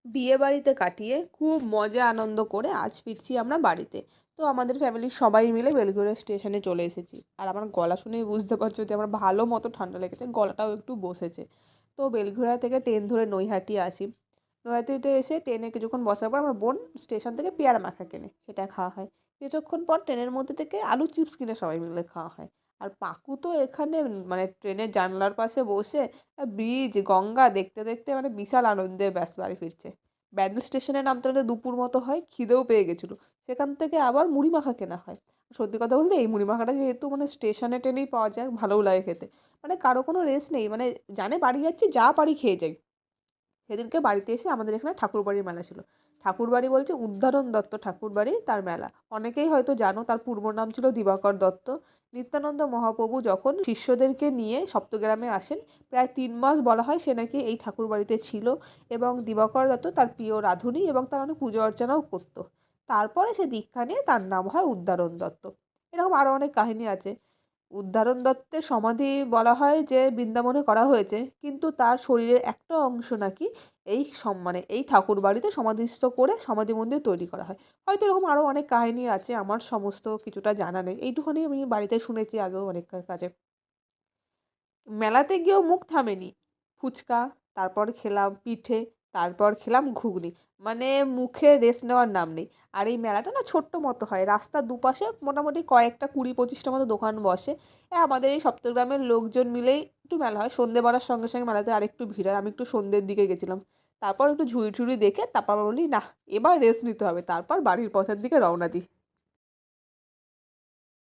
বিয়ে বাড়িতে কাটিয়ে খুব মজা আনন্দ করে আজ ফিরছি আমরা বাড়িতে। তো আমাদের ফ্যামিলির সবাই মিলে বেলঘড়িয়া স্টেশনে চলে এসেছি। আর আমার গলা শুনেই বুঝতে পারছো যে আমার ভালো মতো ঠান্ডা লেগেছে, গলাটাও একটু বসেছে। তো বেলঘড়িয়া থেকে ট্রেন ধরে নৈহাটি আসি। নৈহাটিতে এসে ট্রেনে কিছুক্ষণ বসার পর আমার বোন স্টেশন থেকে পেয়ারা মাখা কেনে, সেটা খাওয়া হয়। কিছুক্ষণ পর ট্রেনের মধ্যে থেকে আলু চিপস কিনে সবাই মিলে খাওয়া হয়। আর পাকু তো এখানে মানে ট্রেনের জানলার পাশে বসে ব্রিজ গঙ্গা দেখতে দেখতে মানে বিশাল আনন্দে ব্যাস বাড়ি ফিরছে। ব্যান্ডেল স্টেশনে নামতে নামতে দুপুর মতো হয়, খিদেও পেয়ে গেছিলো। সেখান থেকে আবার মুড়ি মাখা কেনা হয়। সত্যি কথা বলতে এই মুড়ি মাখাটা যেহেতু মানে স্টেশনে টেনেই পাওয়া যায়, ভালোও লাগে খেতে। মানে কারো কোনো রেশ নেই, মানে জানে বাড়ি যাচ্ছি যা পারি খেয়ে যাই। সেদিনকে বাড়িতে এসে আমাদের এখানে ঠাকুরবাড়ির মেলা ছিল। ঠাকুরবাড়ি বলছে উদ্ধারণ দত্ত ঠাকুরবাড়ি, তার মেলা। অনেকেই হয়তো জানো তার পূর্ব নাম ছিল দিবাকর দত্ত। নিত্যানন্দ মহাপ্রভু যখন শিষ্যদেরকে নিয়ে সপ্তগ্রামে আসেন, প্রায় ৩ মাস বলা হয় সে নাকি এই ঠাকুরবাড়িতে ছিল। এবং দিবাকর দত্ত তার প্রিয় রাঁধুনি এবং তার অনেক পুজো অর্চনাও করতো। তারপরে সে দীক্ষা নিয়ে তার নাম হয় উদ্ধারণ দত্ত। এরকম আরও অনেক কাহিনী আছে। উদ্ধারণ দত্তের সমাধি বলা হয় যে বৃন্দাবনে করা হয়েছে, কিন্তু তার শরীরের একটা অংশ নাকি মানে এই ঠাকুরবাড়িতে সমাধিস্থ করে সমাধি মন্দির তৈরি করা হয়। হয়তো এরকম আরও অনেক কাহিনী আছে, আমার সমস্ত কিছুটা জানা নেই। এইটুখানি আমি বাড়িতে শুনেছি আগেও অনেকের কাছে। মেলাতে গিয়েও মুখ থামেনি। ফুচকা, তারপর খেলাম পিঠে, তারপর খেলাম ঘুগনি। মানে মুখে রেস্ট নেওয়ার নাম নেই। আর এই মেলাটা না ছোট্ট মতো হয়। রাস্তার দুপাশে মোটামুটি কয়েকটা ২০-২৫টা মতো দোকান বসে। আমাদের এই সপ্তগ্রামের লোকজন মিলেই একটু মেলা হয়। সন্ধে বাড়ার সঙ্গে সঙ্গে মেলাতে আরেকটু ভিড় হয়। আমি একটু সন্ধ্যের দিকে গেছিলাম। তারপর একটু ঝুড়ি-টুড়ি দেখে তারপর বলি, নাহ এবার রেস্ট নিতে হবে। তারপর বাড়ির পথের দিকে রওনা দিই।